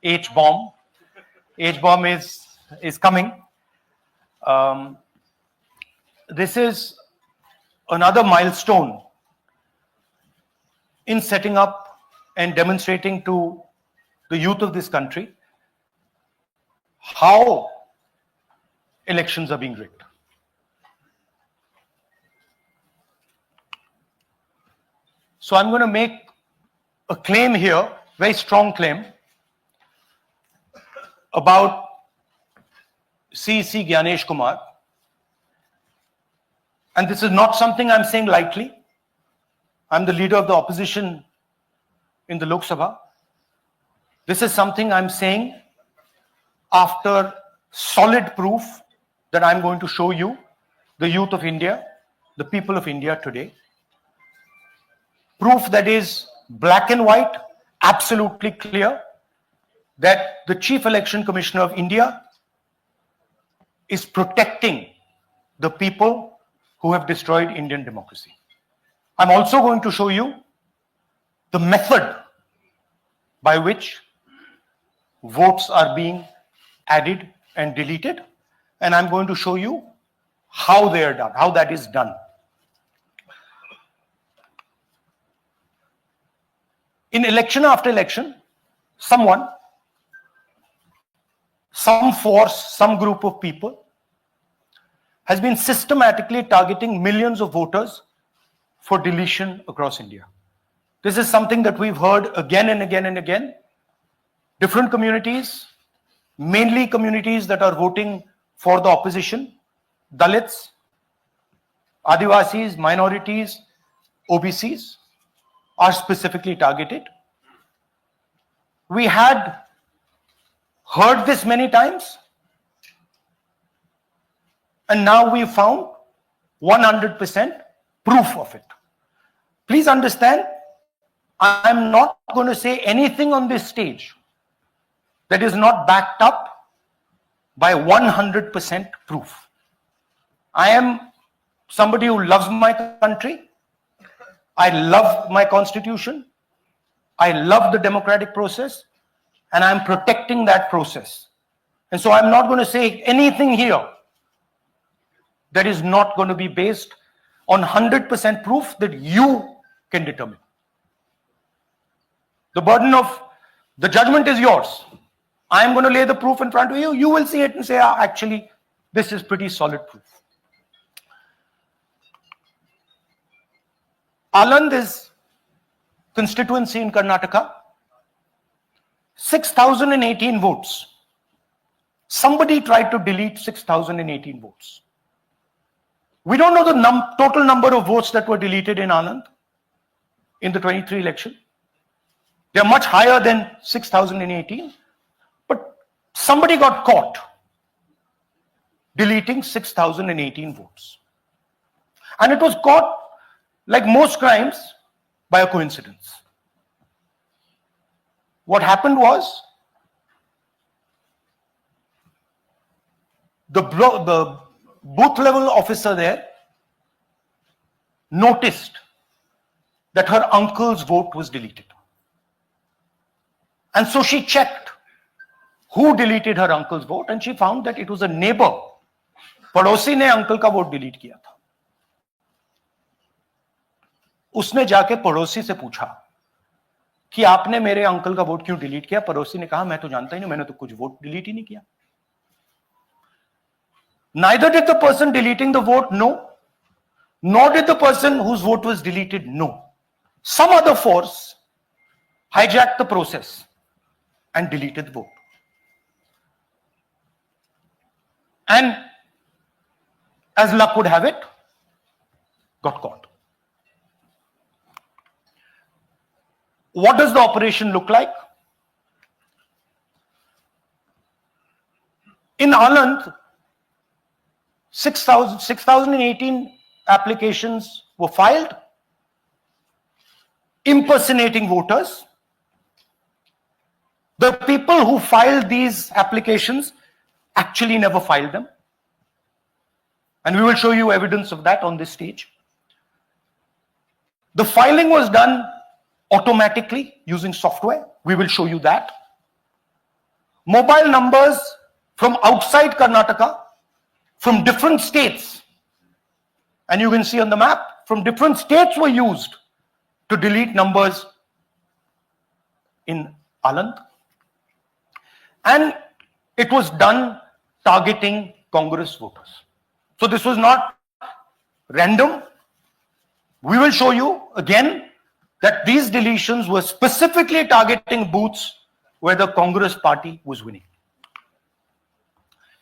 H-bomb. H-bomb is coming. This is another milestone in setting up and demonstrating to the youth of this country how elections are being rigged. So I'm going to make a claim here, very strong claim, about C.C. Gyanesh Kumar. And this is not something I'm saying lightly. I'm the leader of the opposition in the Lok Sabha. This is something I'm saying after solid proof that I'm going to show you, the youth of India, the people of India today. Proof that is black and white, absolutely clear, that the Chief Election Commissioner of India is protecting the people who have destroyed Indian democracy. I'm also going to show you the method by which votes are being added and deleted, and I'm going to show you how they are done, how that is done. In election after election, someone, some force, some group of people has been systematically targeting millions of voters for deletion across India. This is something that we've heard again and again and again. Different communities, mainly communities that are voting for the opposition, Dalits, Adivasis, minorities, OBCs, are specifically targeted. We had heard this many times, and now we found 100% proof of it. Please understand, I'm not going to say anything on this stage that is not backed up by 100% proof. I am somebody who loves my country. I love my constitution. I love the democratic process, and I'm protecting that process. And so I'm not going to say anything here that is not going to be based on 100% proof that you can determine. The burden of the judgment is yours. I'm going to lay the proof in front of you. You will see it and say, actually, this is pretty solid proof. Aland is constituency in Karnataka. 6,018 votes. Somebody tried to delete 6,018 votes. We don't know the total number of votes that were deleted in Aland in the 23 election. They are much higher than 6,018, but somebody got caught deleting 6,018 votes. And it was caught, like most crimes, by a coincidence. What happened was, the booth level officer there noticed that her uncle's vote was deleted. And so she checked who deleted her uncle's vote, and she found that it was a neighbor. पड़ोसी ने uncle का vote delete किया था. उसने जाके पड़ोसी से पूछा कि आपने मेरे अंकल का वोट क्यों डिलीट किया. पड़ोसी ने कहा, मैं तो जानता ही नहीं, मैंने तो कुछ वोट डिलीट ही नहीं किया. Neither did the person deleting the vote know, nor did the person whose vote was deleted know. Some other force hijacked the process and deleted the vote. And as luck would have it, got caught. What does the operation look like? In Aland, 6,018 applications were filed, impersonating voters. The people who filed these applications actually never filed them. And we will show you evidence of that on this stage. The filing was done automatically using software. We will show you that. mobile numbers from outside Karnataka, from different states. And you can see on the map, from different states were used to delete numbers in Aland. And it was done targeting Congress voters. So this was not random. We will show you again that these deletions were specifically targeting booths where the Congress party was winning.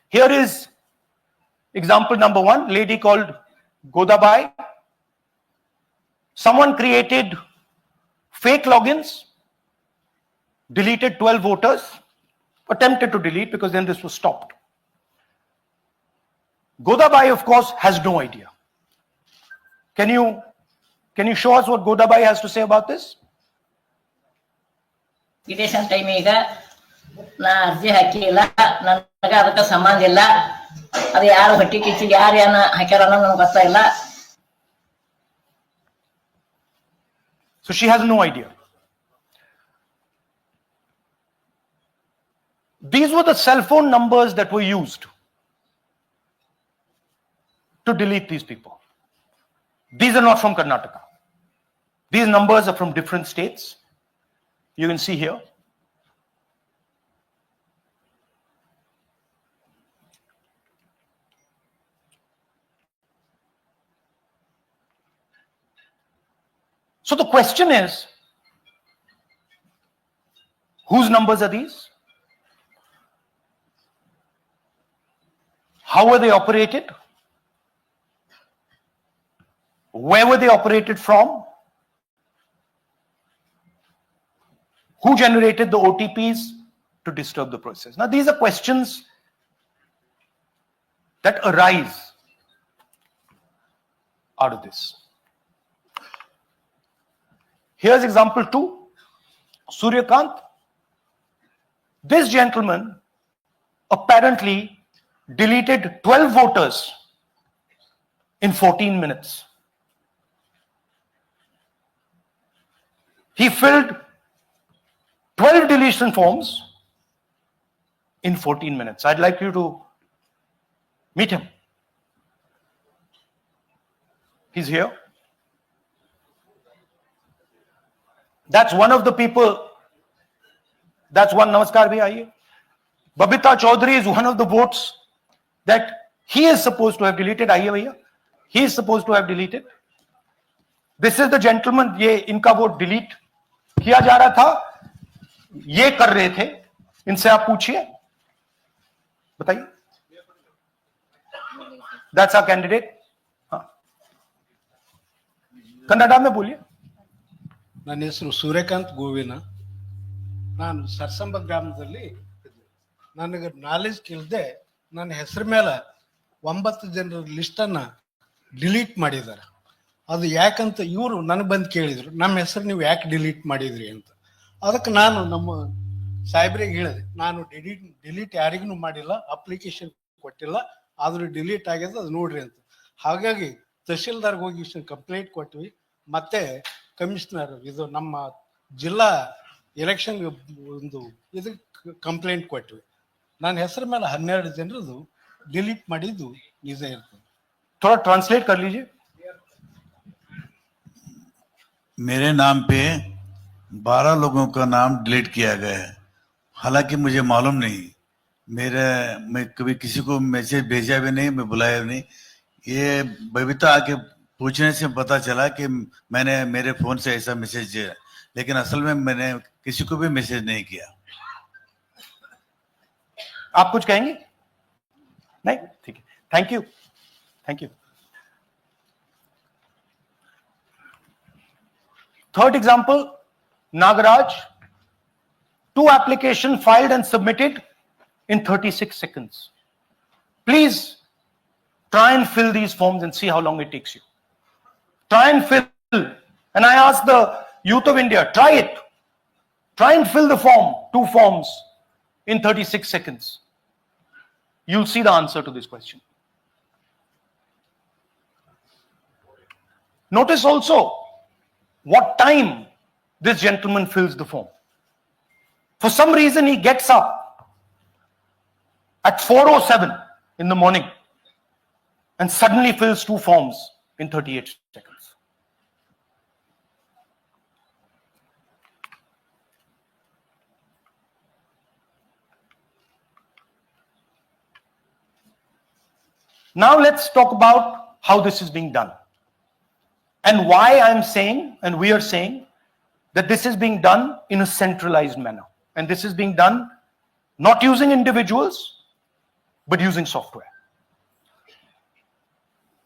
Here is example number one, lady called Godabai. Someone created fake logins, deleted 12 voters, attempted to delete because then this was stopped. Godabai, of course, has no idea. Can you show us what Godabai has to say about this? Election time ಈಗ ನಾ ಅರ್ಜಿ ಹಾಕಿಲ್ಲ, ನನಗೆ ಅದಕ್ಕೆ ಸಂಬಂಧ ಇಲ್ಲ, ಅದು ಯಾರು ಹೊಟ್ಟಿ ಕಿಚ್ಚಿಗೆ ಯಾರು ಏನ ಹಾಕ್ಯಾರ ಅನ್ನೋದು ನನಗೆ ಗೊತ್ತಾಗಿಲ್ಲ. So she has no idea. These were the cell phone numbers that were used to delete these people. These are not from Karnataka. These numbers are from different states. You can see here. So the question is, whose numbers are these? How were they operated? Where were they operated from? Who generated the OTPs to disturb the process? Now, these are questions that arise out of this. Here's example 2, Suryakant. This gentleman apparently deleted 12 voters in 14 minutes. He filled 12 deletion forms in 14 minutes. I'd like you to meet him. He's here. That's one of the people. That's one. Namaskar bhi aiye. Babita Chaudhary is one of the votes that he is supposed to have deleted. Aiye bhaiya. He is supposed to have deleted. This is the gentleman. ये इनका vote delete किया जा रहा था. ये कर रहे थे. इनसे आप पूछिए. बताइए. That's our candidate. हाँ. कन्नड़ा में बोलिए. ನನ್ನ ಹೆಸರು ಸೂರ್ಯಕಾಂತ್ ಗೋವಿನ. ನಾನು ಸರ್ಸಂಬ ಗ್ರಾಮದಲ್ಲಿ ನನಗೆ ನಾಲೆಜ್ ಕೇಳದೆ ನನ್ನ ಹೆಸರು ಮೇಲೆ 9 ಜನರ ಲಿಸ್ಟನ್ನು ಡಿಲೀಟ್ ಮಾಡಿದ್ದಾರೆ. ಅದು ಯಾಕಂತ ಇವರು ನನಗೆ ಬಂದು ಕೇಳಿದರು, ನಮ್ಮ ಹೆಸರು ನೀವು ಯಾಕೆ ಡಿಲೀಟ್ ಮಾಡಿದ್ರಿ ಅಂತ. ಅದಕ್ಕೆ ನಾನು ನಮ್ಮ ಸಾಹೇಬ್ರಿಗೆ ಹೇಳಿದೆ, ನಾನು ಡಿಲೀಟ್ ಯಾರಿಗೂ ಮಾಡಿಲ್ಲ, ಅಪ್ಲಿಕೇಶನ್ ಕೊಟ್ಟಿಲ್ಲ, ಆದರೂ ಡಿಲೀಟ್ ಆಗ್ಯದ, ಅದು ನೋಡ್ರಿ ಅಂತ. ಹಾಗಾಗಿ ತಹಶೀಲ್ದಾರ್ಗೆ ಹೋಗಿ ಕಂಪ್ಲೇಂಟ್ ಕೊಟ್ವಿ. ಮತ್ತೆ ಕಮಿಷನರ್ ಇದು ನಮ್ಮ ಜಿಲ್ಲಾ ಎಲೆಕ್ಷನ್ ಒಂದು ಇದಕ್ಕೆ ಕಂಪ್ಲೇಂಟ್ ಕೊಟ್ವಿ. ನನ್ನ ಹೆಸರ ಮೇಲೆ 12 ಜನರದು डिलीट ಮಾಡಿದ್ದು ನಿಜ ಇರ್ತದೆ. थोड़ा ट्रांसलेट कर लीजिए. मेरे नाम पे 12 लोगों का नाम डिलीट किया गया है. हालांकि मुझे मालूम नहीं, मैं कभी किसी को मैसेज भेजा भी नहीं, मैं बुलाया भी नहीं. ये बबीता आके पूछने से पता चला कि मैंने मेरे फोन से ऐसा मैसेज दिया, लेकिन असल में मैंने किसी को भी मैसेज नहीं किया. आप कुछ कहेंगे? नहीं, ठीक है. Thank you. Thank you. Third example, Nagaraj. 2 applications filed and submitted in 36 seconds. Please try and fill these forms and see how long it takes you. Try and fill. And I ask the youth of India, try it. Try and fill the form, 2 forms in 36 seconds. You'll see the answer to this question. Notice also what time this gentleman fills the form. For some reason, he gets up at 4:07 in the morning and suddenly fills 2 forms in 38 seconds. Now let's talk about how this is being done and why I'm saying, and we are saying, that this is being done in a centralized manner. And this is being done not using individuals, but using software.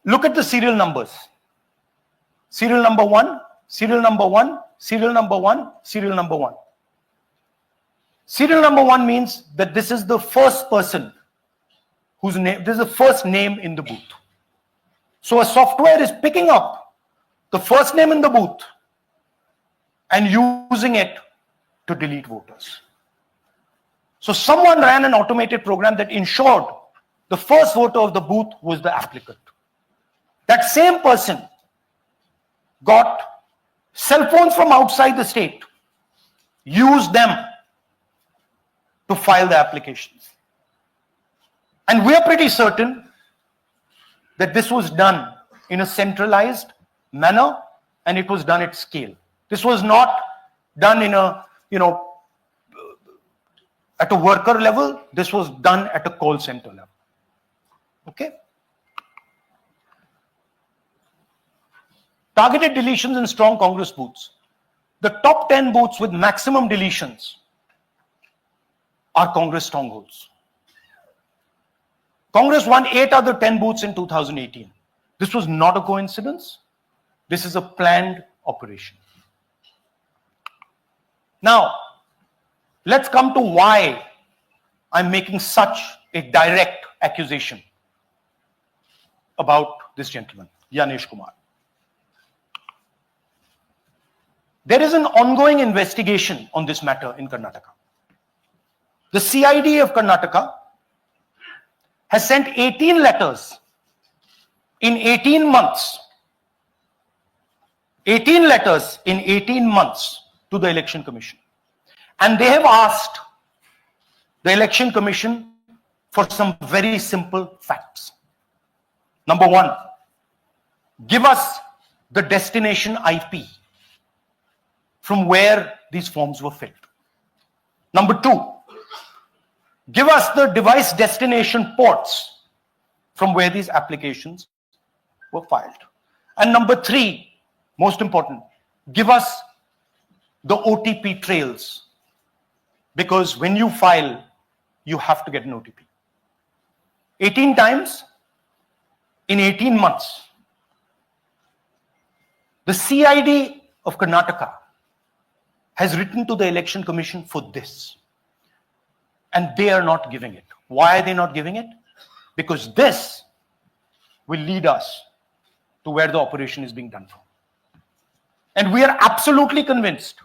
Look at the serial numbers. Serial number 1, serial number 1, serial number 1, serial number 1. Serial number 1 means that this is the first person whose name, this is the first name in the booth. So a software is picking up the first name in the booth and using it to delete voters. So someone ran an automated program that ensured the first voter of the booth was the applicant. That same person got cell phones from outside the state, used them to file the applications. And we are pretty certain that this was done in a centralized manner and it was done at scale. This was not done in a, at a worker level. This was done at a call center level. Okay? Targeted deletions in strong Congress booths. The top 10 booths with maximum deletions are Congress strongholds. Congress won 8 other 10 booths in 2018. This was not a coincidence. This is a planned operation. Now, let's come to why I'm making such a direct accusation about this gentleman, Gyanesh Kumar. There is an ongoing investigation on this matter in Karnataka. The CID of Karnataka has sent 18 letters in 18 months. 18 letters in 18 months to the Election Commission. And they have asked the Election Commission for some very simple facts. Number 1, give us the destination IP from where these forms were filled. Number 2, give us the device destination ports from where these applications were filed. And number 3, most important, give us the OTP trails, because when you file, you have to get an OTP. 18 times in 18 months. The CID of Karnataka has written to the Election Commission for this. And they are not giving it. Why are they not giving it? Because this will lead us to where the operation is being done from. And we are absolutely convinced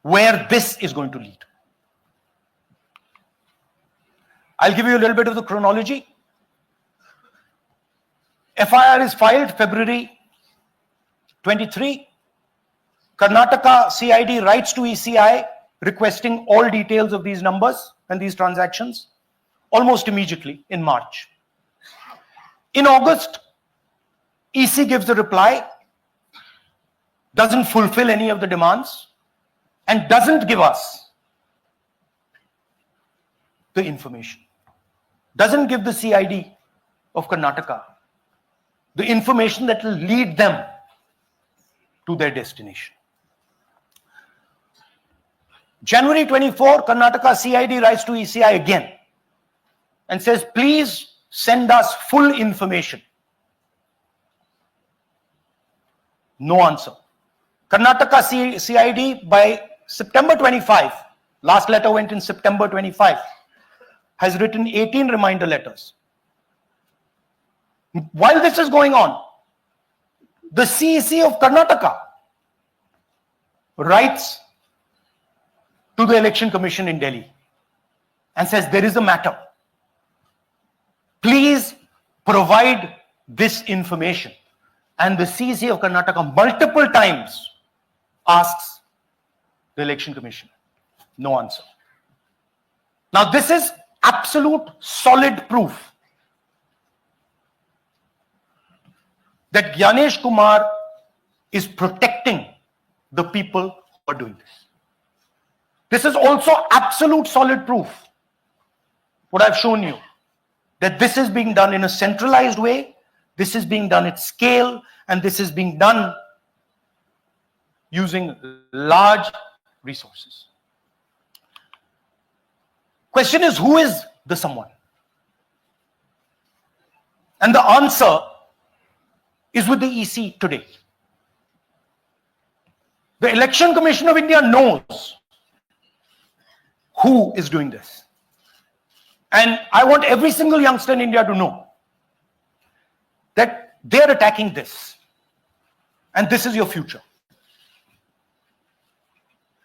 where this is going to lead. I'll give you a little bit of the chronology. FIR is filed February 23. Karnataka CID writes to ECI requesting all details of these numbers and these transactions almost immediately in March. In August, EC gives a reply, doesn't fulfill any of the demands, and doesn't give us the information. Doesn't give the CID of Karnataka the information that will lead them to their destination. January 24, Karnataka CID writes to ECI again and says, please send us full information. No answer. Karnataka CID by September 25, last letter went in September 25, has written 18 reminder letters. While this is going on, the CEC of Karnataka writes to the Election Commission in Delhi and says, there is a matter. Please provide this information. And the CEC of Karnataka multiple times asks the Election Commission. No answer. Now this is absolute solid proof that Gyanesh Kumar is protecting the people who are doing this. This is also absolute solid proof, what I've shown you, that this is being done in a centralized way, this is being done at scale, and this is being done using large resources. Question is, who is the someone? And the answer is with the EC today. The Election Commission of India knows who is doing this. And I want every single youngster in India to know that they are attacking this. And this is your future.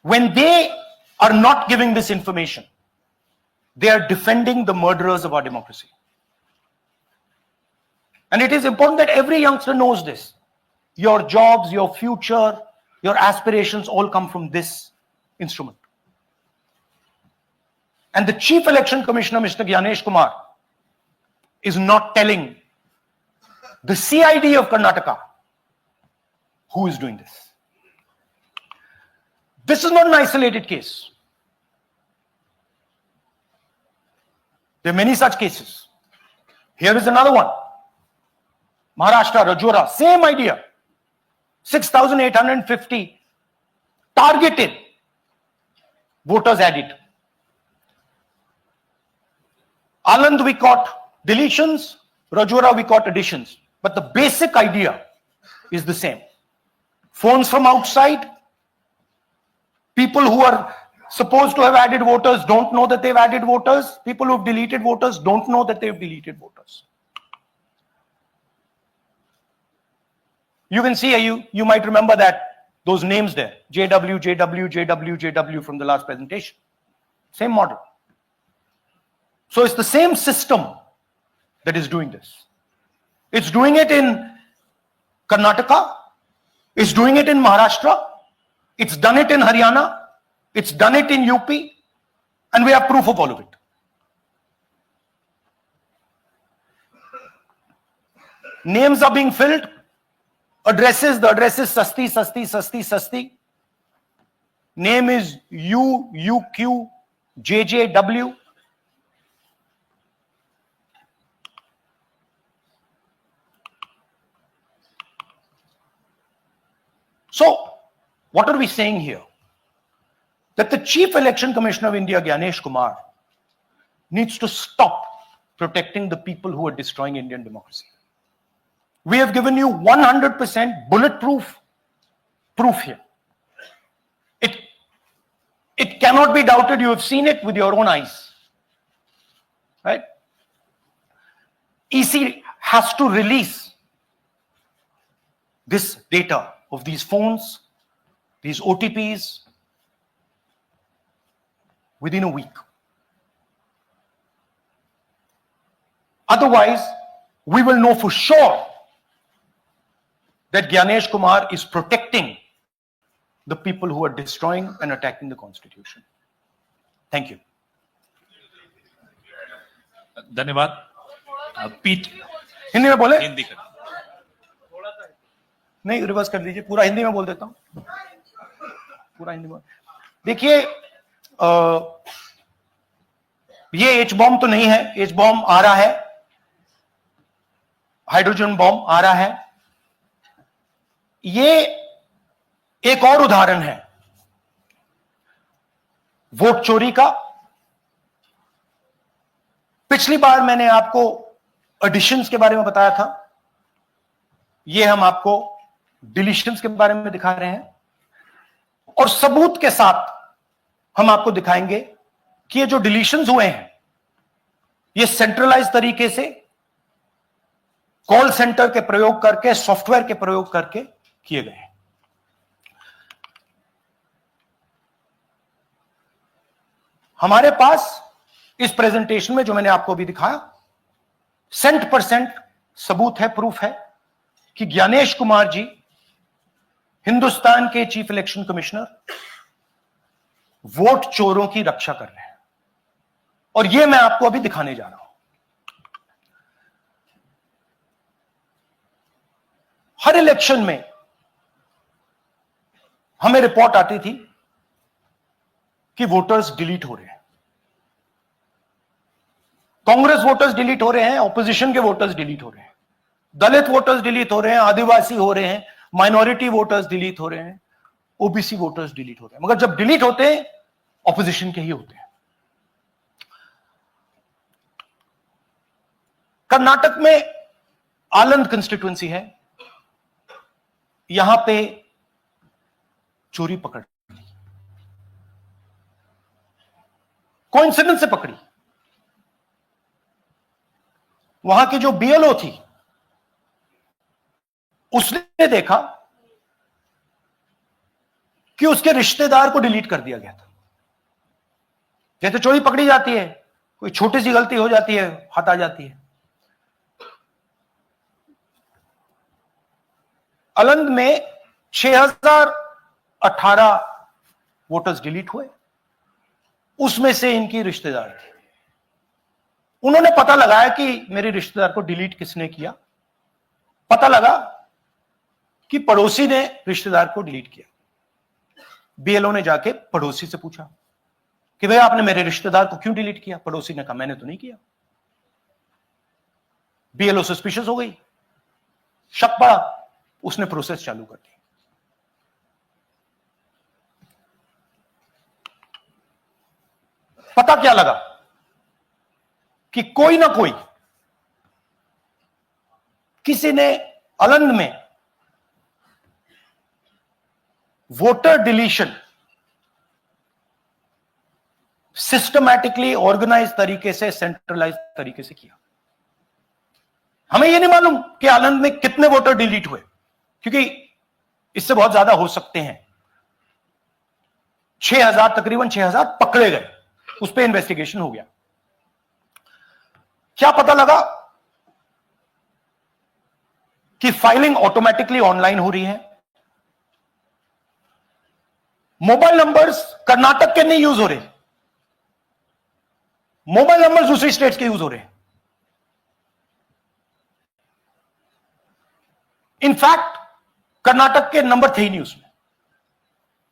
When they are not giving this information, they are defending the murderers of our democracy. And it is important that every youngster knows this. Your jobs, your future, your aspirations all come from this instrument. And the Chief Election Commissioner, Mr. Gyanesh Kumar, is not telling the CID of Karnataka who is doing this. This is not an isolated case. There are many such cases. Here is another one. Maharashtra, Rajora, same idea. 6,850 targeted voters added. Anand we caught deletions, Rajora we caught additions. But the basic idea is the same. Phones from outside, people who are supposed to have added voters don't know that they've added voters. People who've deleted voters don't know that they've deleted voters. You can see, you might remember that, those names there, JW, JW, JW, JW from the last presentation. Same model. So it's the same system that is doing this. It's doing it in Karnataka, it's doing it in Maharashtra, it's done it in Haryana, it's done it in UP, and we have proof of all of it. Names are being filled, addresses, the address is Sasti, Sasti, Sasti, Sasti. Name is UQ, JJW. So, what are we saying here? That the Chief Election Commissioner of India, Gyanesh Kumar, needs to stop protecting the people who are destroying Indian democracy. We have given you 100% bulletproof proof here. It cannot be doubted. You have seen it with your own eyes. Right? EC has to release this data of these phones, these OTPs, within a week. Otherwise, we will know for sure that Gyanesh Kumar is protecting the people who are destroying and attacking the constitution. Thank you. धन्यवाद. पीठ हिंदी में बोले? हिंदी कर. नहीं, reverse कर दीजिए, पूरा हिंदी में बोल देता हूं. पूरा हिंदी में. देखिए, ये एच बॉम्ब तो नहीं है. एच बॉम्ब आ रहा है, हाइड्रोजन बॉम्ब आ रहा है. ये एक और उदाहरण है वोट चोरी का. पिछली बार मैंने आपको एडिशंस के बारे में बताया था. ये हम आपको डिलीशंस के बारे में दिखा रहे हैं, और सबूत के साथ हम आपको दिखाएंगे कि ये जो डिलीशंस हुए हैं, ये सेंट्रलाइज तरीके से कॉल सेंटर के प्रयोग करके, सॉफ्टवेयर के प्रयोग करके किए गए हैं. हमारे पास इस प्रेजेंटेशन में जो मैंने आपको अभी दिखाया, 100% सबूत है, प्रूफ है कि ज्ञानेश कुमार जी हिंदुस्तान के चीफ इलेक्शन कमिश्नर वोट चोरों की रक्षा कर रहे हैं. और ये मैं आपको अभी दिखाने जा रहा हूं। हर इलेक्शन में हमें रिपोर्ट आती थी कि वोटर्स डिलीट हो रहे हैं, कांग्रेस वोटर्स डिलीट हो रहे हैं, ऑपोजिशन के वोटर्स डिलीट हो रहे हैं, दलित वोटर्स डिलीट हो रहे हैं, आदिवासी हो रहे हैं, माइनॉरिटी वोटर्स डिलीट हो रहे हैं, ओबीसी वोटर्स डिलीट हो रहे हैं। मगर जब डिलीट होते हैं ऑपोजिशन के ही होते हैं। कर्नाटक में आलंद कंस्टिट्यूएंसी है, यहां पे चोरी पकड़ ली, कोइंसिडेंस से पकड़ी। वहां की जो बीएलओ थी उसने देखा कि उसके रिश्तेदार को डिलीट कर दिया गया था। जैसे चोरी पकड़ी जाती है, कोई छोटी सी गलती हो जाती है, हाथ आ जाती है। आलंद में 6018 वोटर्स डिलीट हुए, उसमें से इनकी रिश्तेदार थे। उन्होंने पता लगाया कि मेरे रिश्तेदार को डिलीट किसने किया। पता लगा कि पड़ोसी ने रिश्तेदार को डिलीट किया। बीएलओ ने जाके पड़ोसी से पूछा कि भाई आपने मेरे रिश्तेदार को क्यों डिलीट किया? पड़ोसी ने कहा मैंने तो नहीं किया। बीएलओ सस्पिशियस हो गई, शक पड़ा, उसने प्रोसेस चालू कर दी। पता क्या लगा कि कोई ना कोई, किसी ने आलंद में वोटर डिलीशन सिस्टमैटिकली ऑर्गेनाइज तरीके से, सेंट्रलाइज तरीके से किया। हमें यह नहीं मालूम कि आलंद में कितने वोटर डिलीट हुए, क्योंकि इससे बहुत ज्यादा हो सकते हैं। 6000, तकरीबन 6000 पकड़े गए, उस पर इन्वेस्टिगेशन हो गया। क्या पता लगा कि फाइलिंग ऑटोमेटिकली ऑनलाइन हो रही है। मोबाइल नंबर्स कर्नाटक के नहीं यूज हो रहे, मोबाइल नंबर्स दूसरी स्टेट्स के यूज हो रहे हैं। इनफैक्ट कर्नाटक के नंबर थे ही नहीं उसमें।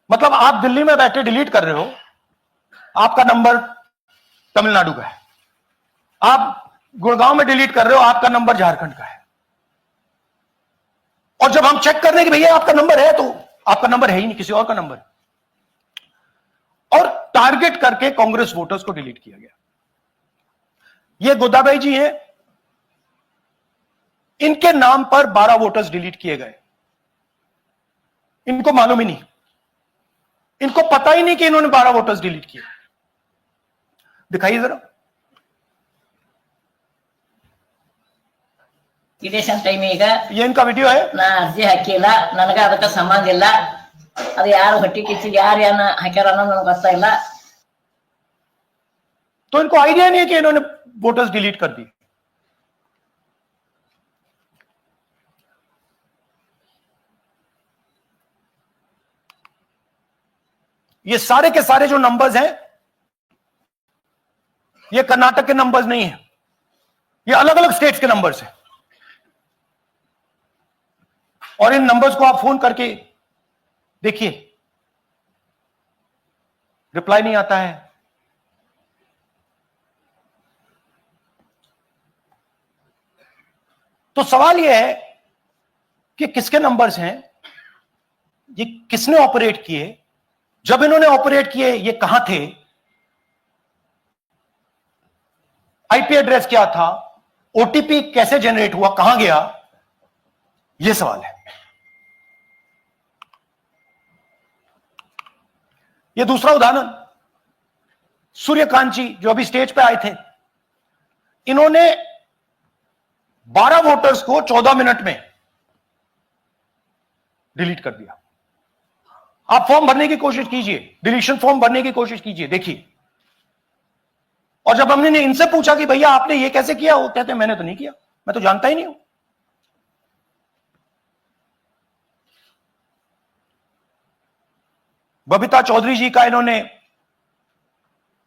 मतलब आप दिल्ली में बैठे डिलीट कर रहे हो, आपका नंबर तमिलनाडु का है। आप गुड़गांव में डिलीट कर रहे हो, आपका नंबर झारखंड का है। और जब हम चेक कर रहे हैं कि भैया आपका नंबर है, तो आपका नंबर है ही नहीं, किसी और का नंबर है। और टारगेट करके कांग्रेस वोटर्स को डिलीट किया गया। ये गोदाबाई जी हैं, इनके नाम पर 12 वोटर्स डिलीट किए गए। इनको मालूम ही नहीं, इनको पता ही नहीं कि इन्होंने 12 वोटर्स डिलीट किए। दिखाइए जरा। ಇಲೆಕ್ಷನ್ ಟೈಮ್ ಈಗ ये इनका वीडियो है। ನಾ ಅರ್ಜಿ ಹಾಕಿಲ್ಲ, ನನಗ ಅದಕ್ಕೆ ಸಂಬಂಧ ಇಲ್ಲ. ಅದು ಯಾರು ಹೊಟ್ಟಿ ಕಿಚ್ಚಿಗೆ ಯಾರು ಏನ ಹಾಕ್ಯಾರ ಅನ್ನೋದು ನನಗೆ ಗೊತ್ತಾಗಿಲ್ಲ. तो इनको आइडिया नहीं है कि इन्होंने वोटर्स डिलीट कर दी। ये सारे के सारे जो नंबर्स हैं, ये कर्नाटक के नंबर्स नहीं है, ये अलग अलग स्टेट्स के नंबर्स हैं। और इन नंबर्स को आप फोन करके देखिए, रिप्लाई नहीं आता है। तो सवाल यह है कि किसके नंबर्स हैं, ये किसने ऑपरेट किए, जब इन्होंने ऑपरेट किए ये कहां थे, आईपी एड्रेस क्या था, ओटीपी कैसे जनरेट हुआ, कहां गया, यह सवाल है। यह दूसरा उदाहरण, सूर्यकांत जी जो अभी स्टेज पे आए थे, इन्होंने 12 वोटर्स को 14 मिनट में डिलीट कर दिया। आप फॉर्म भरने की कोशिश कीजिए, डिलीशन फॉर्म भरने की कोशिश कीजिए, देखिए। और जब हमने इनसे पूछा कि भैया आपने ये कैसे किया, वो कहते मैंने तो नहीं किया, मैं तो जानता ही नहीं हूं। बबीता चौधरी जी का इन्होंने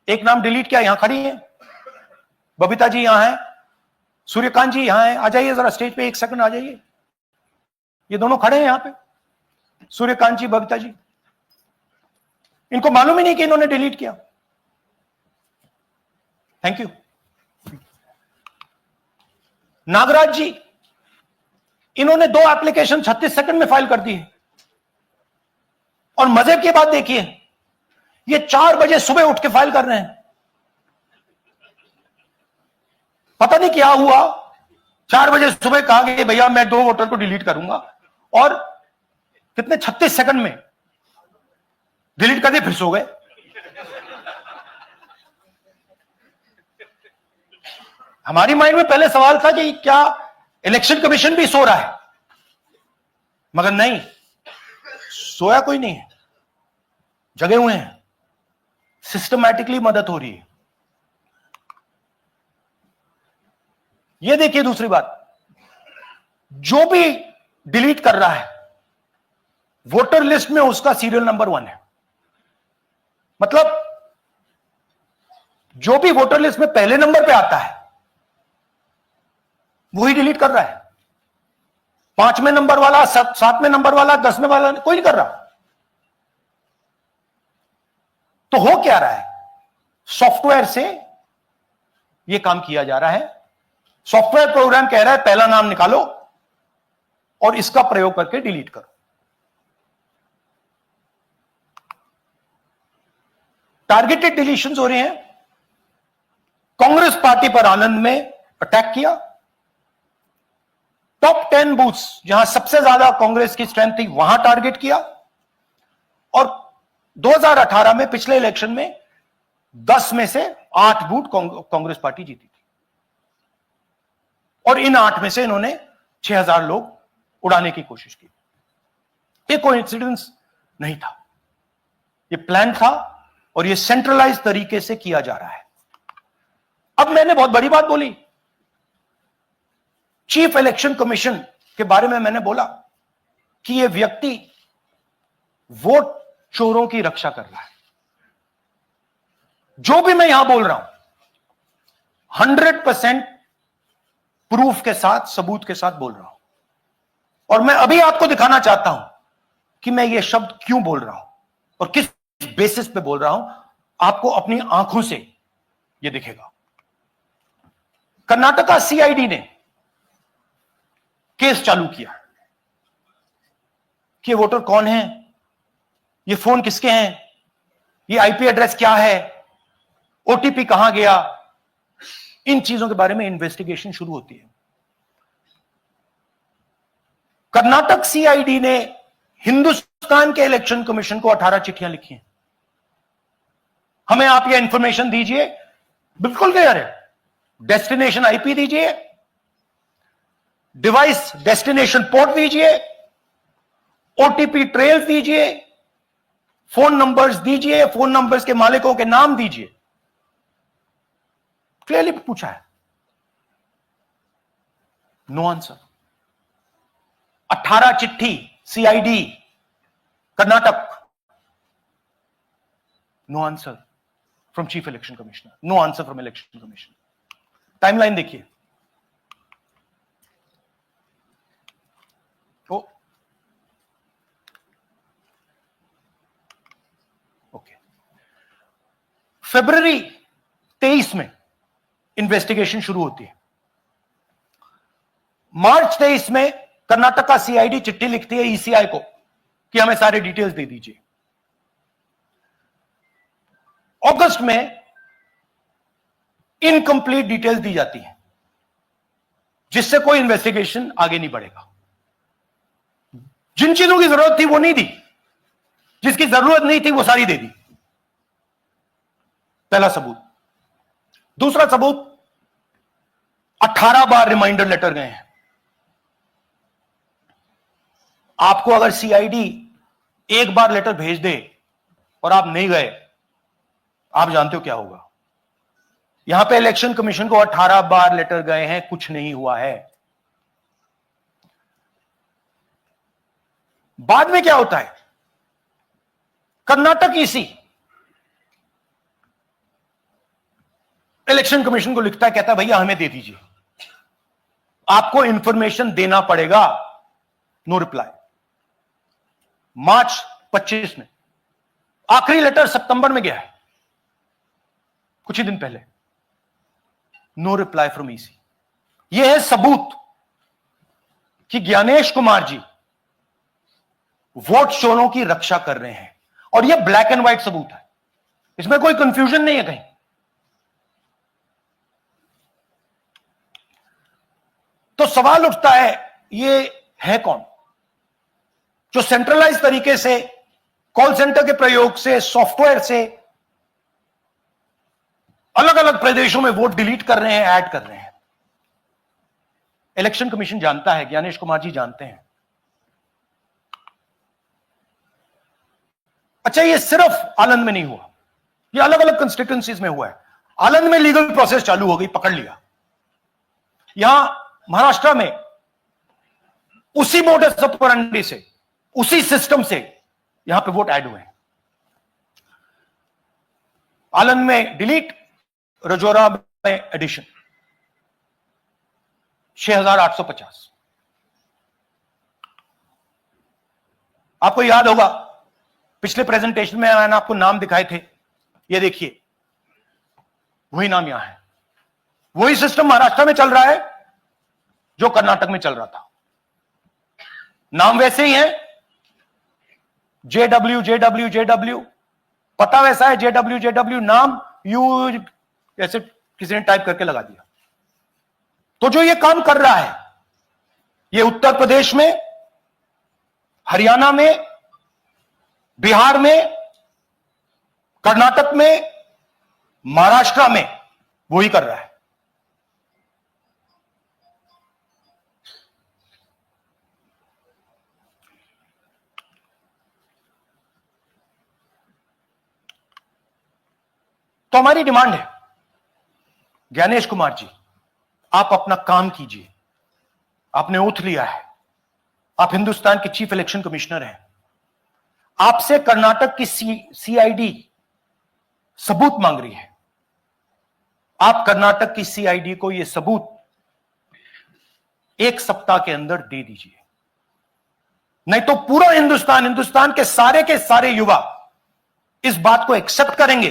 एक नाम डिलीट किया, यहां खड़ी है, बबीता जी यहां हैं, सूर्यकांत जी यहां हैं, आ जाइए जरा स्टेज पे, 1 सेकंड आ जाइए। ये दोनों खड़े हैं यहां पे, सूर्यकांत जी, बबीता जी। इनको मालूम ही नहीं कि इन्होंने डिलीट किया। Thank you. नागराज जी, इन्होंने 2 एप्लीकेशन 36 सेकंड में फाइल कर दी है। और मजे की बात देखिए, ये 4 बजे सुबह उठ के फाइल कर रहे हैं। पता नहीं क्या हुआ, 4 बजे सुबह कहा कि भैया मैं 2 वोटर को डिलीट करूंगा, और कितने 36 सेकंड में डिलीट कर दिए, फिर सो गए। हमारी माइंड में पहले सवाल था कि क्या इलेक्शन कमीशन भी सो रहा है, मगर नहीं, सोया कोई नहीं है, जगे हुए हैं, सिस्टमैटिकली मदद हो रही है। यह देखिए दूसरी बात, जो भी डिलीट कर रहा है वोटर लिस्ट में उसका सीरियल नंबर 1 है। मतलब जो भी वोटर लिस्ट में पहले नंबर पे आता है वही डिलीट कर रहा है। 5वें नंबर वाला, 7वें नंबर वाला, 10वें वाला कोई नहीं कर रहा। तो हो क्या रहा है, सॉफ्टवेयर से यह काम किया जा रहा है। सॉफ्टवेयर प्रोग्राम कह रहा है पहला नाम निकालो और इसका प्रयोग करके डिलीट करो। टारगेटेड डिलीशंस हो रहे हैं। कांग्रेस पार्टी पर आनंद में अटैक किया। टॉप 10 बूथ्स जहां सबसे ज्यादा कांग्रेस की स्ट्रेंथ थी वहां टारगेट किया। और 2018 में पिछले इलेक्शन में 10 में से 8 बूथ कांग्रेस पार्टी जीती थी, और इन 8 में से इन्होंने 6000 लोग उड़ाने की कोशिश की। ये कोइंसिडेंस नहीं था, ये प्लान था, और ये सेंट्रलाइज तरीके से किया जा रहा है। अब मैंने बहुत बड़ी बात बोली, चीफ इलेक्शन कमीशन के बारे में मैंने बोला कि यह व्यक्ति वोट चोरों की रक्षा कर रहा है। जो भी मैं यहां बोल रहा हूं 100% प्रूफ के साथ, सबूत के साथ बोल रहा हूं। और मैं अभी आपको दिखाना चाहता हूं कि मैं ये शब्द क्यों बोल रहा हूं और किस बेसिस पे बोल रहा हूं। आपको अपनी आंखों से ये दिखेगा। कर्नाटका सीआईडी ने केस चालू किया कि वोटर कौन है, ये फोन किसके हैं, ये आईपी एड्रेस क्या है, ओटीपी कहां गया, इन चीजों के बारे में इन्वेस्टिगेशन शुरू होती है। कर्नाटक सीआईडी ने हिंदुस्तान के इलेक्शन कमीशन को 18 चिट्ठियां लिखी हैं। हमें आप ये इंफॉर्मेशन दीजिए, बिल्कुल क्लियर है। डेस्टिनेशन आईपी दीजिए, डिवाइस डेस्टिनेशन पोर्ट दीजिए, ओटीपी ट्रेल दीजिए, फोन नंबर्स दीजिए, फोन नंबर्स के मालिकों के नाम दीजिए। क्लियरली पूछा है, नो आंसर। 18 चिट्ठी CID Karnataka, no answer from chief election commissioner, no answer from election commission. Timeline देखिए, ओके, फरवरी 23 में इन्वेस्टिगेशन शुरू होती है। मार्च 23 में कर्नाटका सीआईडी चिट्ठी लिखती है ईसीआई को कि हमें सारे डिटेल्स दे दीजिए। अगस्त में इनकंप्लीट डिटेल्स दी जाती हैं, जिससे कोई इन्वेस्टिगेशन आगे नहीं बढ़ेगा। जिन चीजों की जरूरत थी वो नहीं दी, जिसकी जरूरत नहीं थी वो सारी दे दी। पहला सबूत। दूसरा सबूत, 18 बार रिमाइंडर लेटर गए हैं। आपको अगर सीआईडी एक बार लेटर भेज दे और आप नहीं गए, आप जानते हो क्या होगा। यहां पे इलेक्शन कमीशन को 18 बार लेटर गए हैं, कुछ नहीं हुआ है। बाद में क्या होता है, कर्नाटक ईसी इलेक्शन कमीशन को लिखता है, कहता है भैया हमें दे दीजिए, आपको इंफॉर्मेशन देना पड़ेगा। No reply. मार्च 25 में, आखिरी लेटर सितंबर में गया है, कुछ ही दिन पहले। No reply from EC. यह है सबूत कि ज्ञानेश कुमार जी वोट चोरों की रक्षा कर रहे हैं, और यह ब्लैक एंड व्हाइट सबूत है, इसमें कोई कंफ्यूजन नहीं है कहीं। तो सवाल उठता है, ये है कौन जो सेंट्रलाइज तरीके से कॉल सेंटर के प्रयोग से, सॉफ्टवेयर से अलग अलग प्रदेशों में वोट डिलीट कर रहे हैं, ऐड कर रहे हैं? इलेक्शन कमीशन जानता है, ज्ञानेश कुमार जी जानते हैं। अच्छा, ये सिर्फ आनंद में नहीं हुआ, ये अलग अलग कंस्टिट्यूएंसीज में हुआ है। आनंद में लीगल प्रोसेस चालू हो गई, पकड़ लिया। यहां महाराष्ट्र में उसी मोडस ऑपरेंडी से, उसी सिस्टम से यहां पे वोट ऐड हुए हैं। आनंद में डिलीट, रजौरा में एडिशन, 6850। आपको याद होगा पिछले प्रेजेंटेशन में मैंने आपको नाम दिखाए थे, ये देखिए वही नाम यहां है। वही सिस्टम महाराष्ट्र में चल रहा है जो कर्नाटक में चल रहा था। नाम वैसे ही है, जेडब्ल्यू जेडब्ल्यू जेडब्ल्यू, पता वैसा है, जेडब्ल्यू जेडब्ल्यू, नाम यू ऐसे किसी ने टाइप करके लगा दिया। तो जो ये काम कर रहा है, ये उत्तर प्रदेश में, हरियाणा में, बिहार में, कर्नाटक में, महाराष्ट्र में वही कर रहा है। तो हमारी डिमांड है, ज्ञानेश कुमार जी, आप अपना काम कीजिए। आपने ओथ लिया है, आप हिंदुस्तान के चीफ इलेक्शन कमिश्नर हैं। आपसे कर्नाटक की सीआईडी सबूत मांग रही है। आप कर्नाटक की सीआईडी को यह सबूत 1 सप्ताह के अंदर दे दीजिए, नहीं तो पूरा हिंदुस्तान के सारे युवा इस बात को एक्सेप्ट करेंगे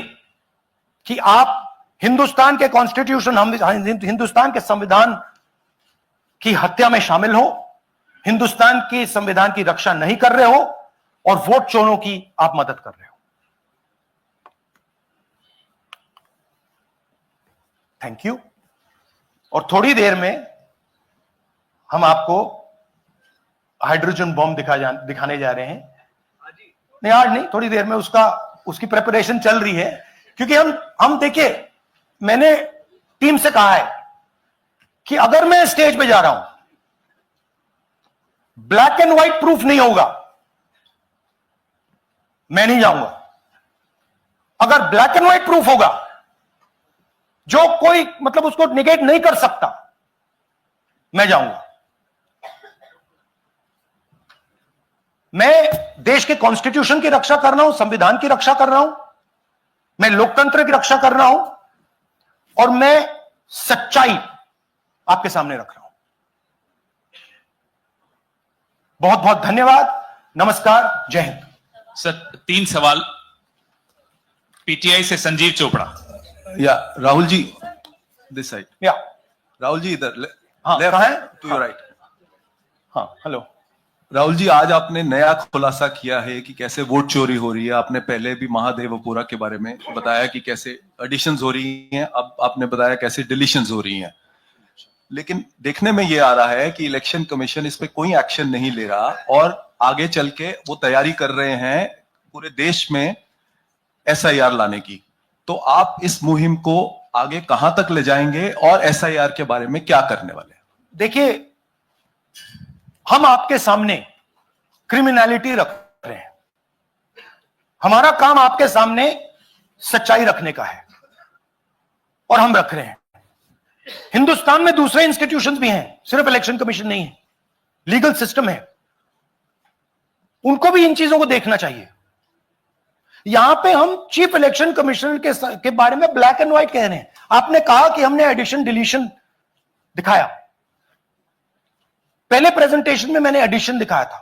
कि आप हिंदुस्तान के कॉन्स्टिट्यूशन, हिंदुस्तान के संविधान की हत्या में शामिल हो, हिंदुस्तान के संविधान की रक्षा नहीं कर रहे हो, और वोट चोरों की आप मदद कर रहे हो। Thank you. और थोड़ी देर में हम आपको हाइड्रोजन बॉम्ब दिखाने जा रहे हैं। नहीं, आज नहीं, थोड़ी देर में उसकी प्रिपरेशन चल रही है। क्योंकि हम देखिए, मैंने टीम से कहा है कि अगर मैं स्टेज पे जा रहा हूं, ब्लैक एंड व्हाइट प्रूफ नहीं होगा, मैं नहीं जाऊंगा। अगर ब्लैक एंड व्हाइट प्रूफ होगा, जो कोई मतलब उसको निगेट नहीं कर सकता, मैं जाऊंगा। मैं देश के कॉन्स्टिट्यूशन की रक्षा कर रहा हूं, संविधान की रक्षा कर रहा हूं, मैं लोकतंत्र की रक्षा कर रहा हूं, और मैं सच्चाई आपके सामने रख रहा हूं। बहुत बहुत धन्यवाद, नमस्कार, जय हिंद। सर 3 सवाल। पीटीआई से संजीव चोपड़ा। या राहुल जी, दिस साइड। या राहुल जी इधर, हाँ, लेफ्ट कहाँ है? To your right. हाँ, हेलो। राहुल जी, आज आपने नया खुलासा किया है कि कैसे वोट चोरी हो रही है। आपने पहले भी महादेवपुरा के बारे में बताया कि कैसे एडिशंस हो रही हैं, अब आपने बताया कैसे डिलीशंस हो रही हैं। लेकिन देखने में ये आ रहा है कि इलेक्शन कमीशन इस पे कोई एक्शन नहीं ले रहा, और आगे चल के वो तैयारी कर रहे हैं पूरे देश में एसआईआर लाने की। तो आप इस मुहिम को आगे कहां तक ले जाएंगे, और एसआईआर के बारे में क्या करने वाले हैं? देखिए, हम आपके सामने क्रिमिनलिटी रख रहे हैं। हमारा काम आपके सामने सच्चाई रखने का है, और हम रख रहे हैं। हिंदुस्तान में दूसरे इंस्टीट्यूशंस भी हैं, सिर्फ इलेक्शन कमीशन नहीं है, लीगल सिस्टम है, उनको भी इन चीजों को देखना चाहिए। यहां पे हम चीफ इलेक्शन कमिश्नर के बारे में ब्लैक एंड व्हाइट कह रहे हैं। आपने कहा कि हमने एडिशन डिलीशन दिखाया, पहले प्रेजेंटेशन में मैंने एडिशन दिखाया था,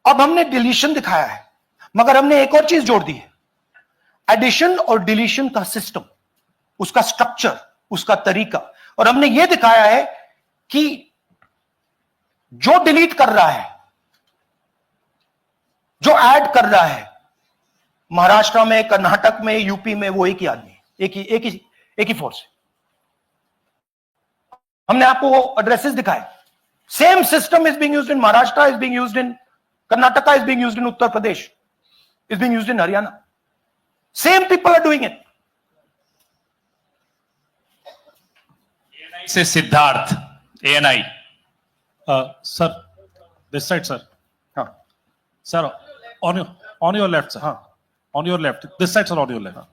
अब हमने डिलीशन दिखाया है, मगर हमने एक और चीज जोड़ दी है, एडिशन और डिलीशन का सिस्टम, उसका स्ट्रक्चर, उसका तरीका। और हमने यह दिखाया है कि जो डिलीट कर रहा है, जो ऐड कर रहा है, महाराष्ट्र में, कर्नाटक में, यूपी में, वो एक ही आदमी है, एक ही फोर्स है। हमने आपको वो एड्रेसेस दिखाए। Same system is being used in Maharashtra, is being used in Karnataka, is being used in Uttar Pradesh, is being used in Haryana. Same people are doing it. से Siddharth, ANI। Sir, this side, sir. हाँ Sir, on your left, sir. हाँ On your left. This side, sir, on your left.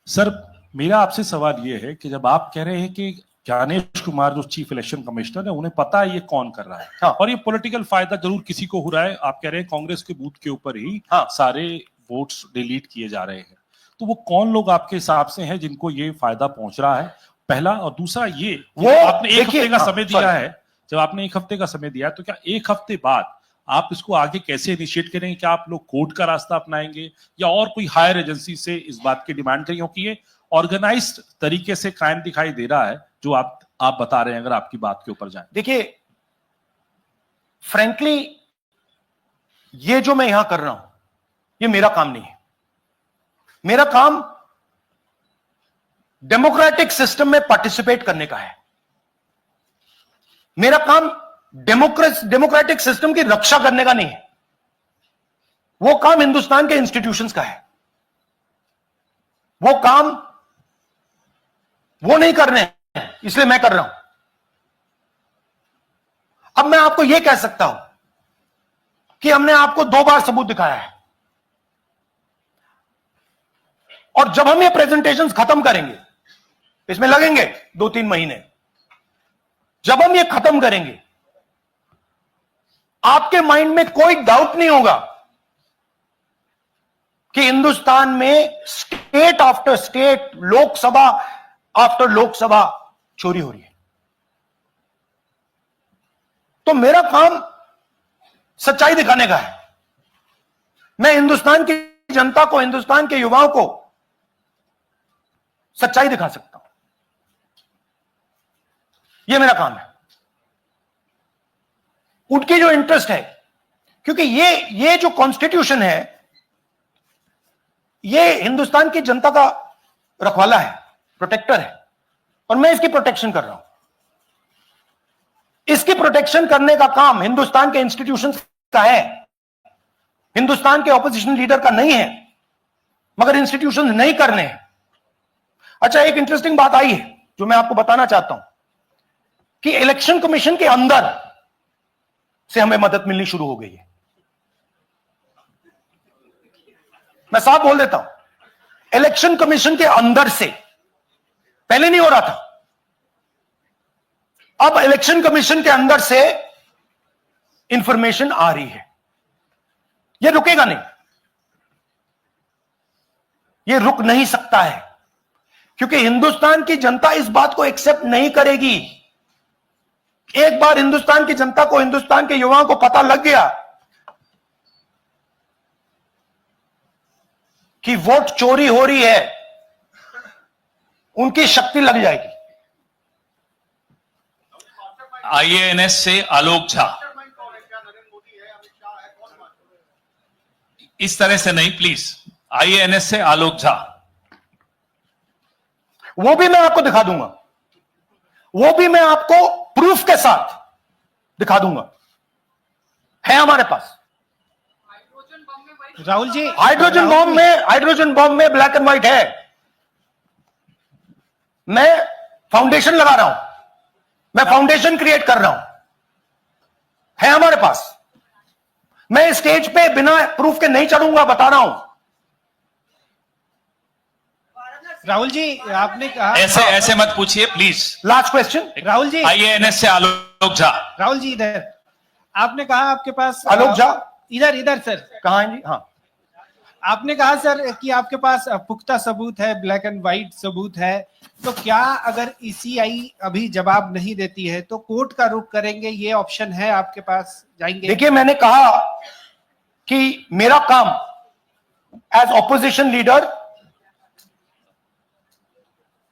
Sir, मेरा आपसे सवाल ये है कि जब आप कह रहे हैं कि ज्ञानेश कुमार जो चीफ इलेक्शन कमिश्नर है, उन्हें पता है ये कौन कर रहा है, हाँ। और ये पॉलिटिकल फायदा जरूर किसी को हो रहा है। आप कह रहे हैं कांग्रेस के बूथ के ऊपर ही हाँ। सारे वोट्स डिलीट किए जा रहे हैं, तो वो कौन लोग आपके हिसाब से हैं जिनको ये फायदा पहुंच रहा है, पहला। और दूसरा ये, वो आपने एक देखिए, हफ्ते का हाँ, समय दिया sorry। है, जब आपने एक हफ्ते का समय दिया है, तो क्या एक हफ्ते बाद आप इसको आगे कैसे इनिशिएट करेंगे? क्या आप लोग कोर्ट का रास्ता अपनाएंगे या और कोई हायर एजेंसी से इस बात की डिमांड करेंगे? क्योंकि ये ऑर्गेनाइज्ड तरीके से क्राइम दिखाई दे रहा है जो आप बता रहे हैं, अगर आपकी बात के ऊपर जाए। देखिए, फ्रैंकली ये जो मैं यहां कर रहा हूं, ये मेरा काम नहीं है। मेरा काम डेमोक्रेटिक सिस्टम में पार्टिसिपेट करने का है। मेरा काम डेमोक्रेटिक सिस्टम की रक्षा करने का नहीं है। वो काम हिंदुस्तान के इंस्टीट्यूशंस का है। वो काम वो नहीं कर रहे हैं, इसलिए मैं कर रहा हूं। अब मैं आपको यह कह सकता हूं कि हमने आपको 2 बार सबूत दिखाया है, और जब हम ये प्रेजेंटेशंस खत्म करेंगे, इसमें लगेंगे 2-3 महीने, जब हम ये खत्म करेंगे, आपके माइंड में कोई डाउट नहीं होगा कि हिंदुस्तान में state after state, Lok Sabha after Lok Sabha चोरी हो रही है। तो मेरा काम सच्चाई दिखाने का है। मैं हिंदुस्तान की जनता को, हिंदुस्तान के युवाओं को सच्चाई दिखा सकता हूं। यह मेरा काम है। उनकी जो इंटरेस्ट है, क्योंकि ये जो कॉन्स्टिट्यूशन है, ये हिंदुस्तान की जनता का रखवाला है, प्रोटेक्टर है, और मैं इसकी प्रोटेक्शन कर रहा हूं। इसकी प्रोटेक्शन करने का काम हिंदुस्तान के इंस्टीट्यूशंस का है, हिंदुस्तान के ऑपोजिशन लीडर का नहीं है, मगर इंस्टीट्यूशंस नहीं करने हैं। अच्छा, एक इंटरेस्टिंग बात आई है जो मैं आपको बताना चाहता हूं कि इलेक्शन कमीशन के अंदर से हमें मदद मिलनी शुरू हो गई है। मैं साफ बोल देता हूं, इलेक्शन कमीशन के अंदर से, पहले नहीं हो रहा था, अब इलेक्शन कमीशन के अंदर से इंफॉर्मेशन आ रही है। यह रुकेगा नहीं, यह रुक नहीं सकता है, क्योंकि हिंदुस्तान की जनता इस बात को एक्सेप्ट नहीं करेगी। एक बार हिंदुस्तान की जनता को, हिंदुस्तान के युवाओं को पता लग गया कि वोट चोरी हो रही है, उनकी शक्ति लग जाएगी। IANS से आलोक झा। इस तरह से नहीं प्लीज। IANS से आलोक झा। वो भी मैं आपको दिखा दूंगा, वो भी मैं आपको प्रूफ के साथ दिखा दूंगा, है हमारे पास। राहुल जी, हाइड्रोजन बॉम्ब में ब्लैक एंड व्हाइट है। मैं फाउंडेशन लगा रहा हूं, मैं फाउंडेशन क्रिएट कर रहा हूं, है हमारे पास। मैं स्टेज पे बिना प्रूफ के नहीं चढ़ूंगा, बता रहा हूं। राहुल जी, आपने कहा, ऐसे मत पूछिए please. Last question, Rahul ji, IANS से आलोक झा। राहुल जी इधर। आपने कहा आपके पास आलोक झा इधर सर। कहां है जी? हाँ, आपने कहा सर कि आपके पास पुख्ता सबूत है, ब्लैक एंड व्हाइट सबूत है, तो क्या अगर ईसीआई अभी जवाब नहीं देती है तो कोर्ट का रुख करेंगे, ये ऑप्शन है आपके पास, जाएंगे? देखिए, मैंने कहा कि मेरा काम as opposition leader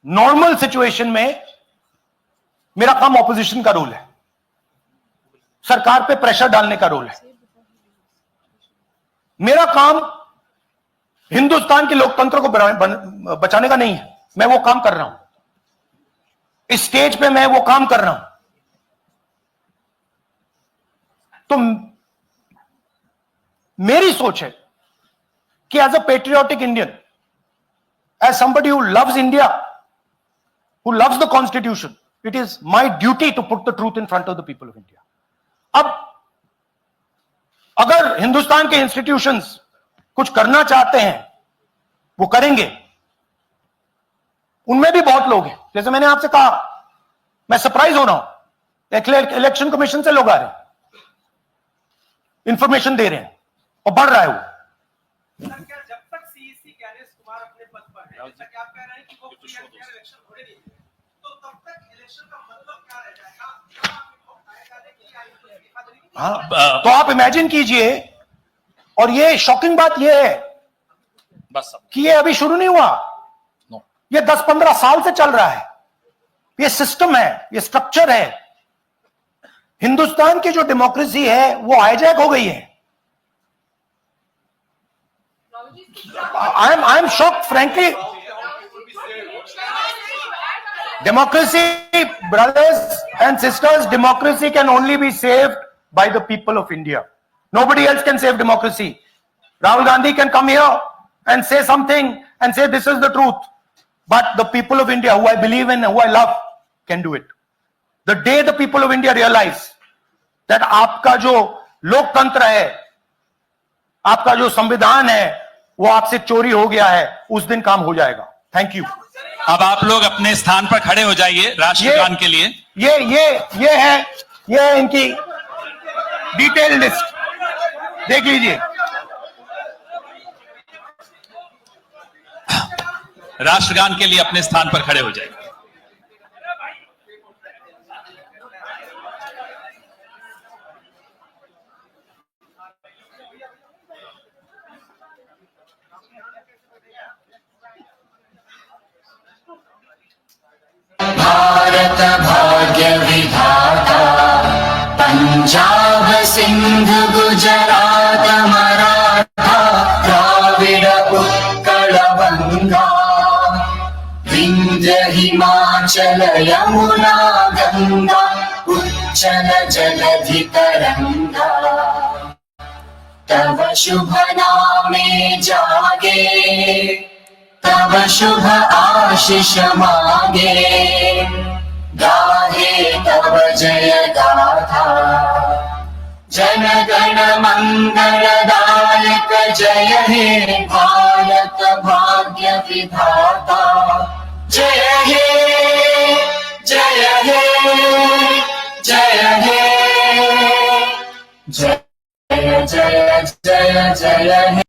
normal situation में मेरा काम ऑपोजिशन का रोल है, सरकार पे प्रेशर डालने का रोल है। मेरा काम हिंदुस्तान के लोकतंत्र को बचाने का नहीं है। मैं वो काम कर रहा हूं, इस स्टेज पे मैं वो काम कर रहा हूं। तो मेरी सोच है कि as a patriotic Indian, as somebody who loves India, who loves the constitution, it is my duty to put the truth in front of the people of India. अब अगर हिंदुस्तान के इंस्टीट्यूशंस कुछ करना चाहते हैं, वो करेंगे। उनमें भी बहुत लोग हैं, जैसे मैंने आपसे कहा, मैं सरप्राइज हो रहा हूं, इलेक्शन कमीशन से लोग आ रहे हैं, इंफॉर्मेशन दे रहे हैं और बढ़ रहा है वो। सर, क्या जब तक सीईसी ज्ञानेश कुमार अपने पद पर है, जैसा कि आप कह रहे हैं कि वो फ्री एंड फेयर इलेक्शन होने नहीं देंगे, तो तब तक इलेक्शन का मतलब क्या रह जाएगा? क्या आपको आएगा नहीं? हाँ, तो आप इमेजिन कीजिए, और ये शॉकिंग बात ये है बस कि ये अभी शुरू नहीं हुआ, ये 10-15 साल से चल रहा है। ये सिस्टम है, ये स्ट्रक्चर है। हिंदुस्तान की जो डेमोक्रेसी है वो हाईजैक हो गई है। I am shocked frankly. Democracy, brothers and sisters, democracy can only be saved by the people of India. Nobody else can save democracy. Rahul Gandhi can come here and say something and say this is the truth. But the people of India, who I believe in, who I love, can do it. The day the people of India realize that आपका जो लोकतंत्र है, आपका जो संविधान है, वो आपसे चोरी हो गया है, उस दिन काम हो जाएगा। Thank you. अब आप लोग अपने स्थान पर खड़े हो जाइए राष्ट्रगान के लिए। ये है इनकी डिटेल लिस्ट, देख लीजिए। राष्ट्रगान के लिए अपने स्थान पर खड़े हो जाइए। भारत भाग्य विधाता, पंजाब सिंध गुजरात मराठा, द्राविड उत्कल बंगा, विंध्य हिमाचल यमुना गंगा, उच्चल जलधि तरंगा, तव शुभ नामे जागे, तब शुभ आशीष मांगे, गाहे तब जय गाथा, जन गण मंगलदायक जय हे भारत भाग्य विधाता, जय हे जय हे जय हे जय जय जय जय हे।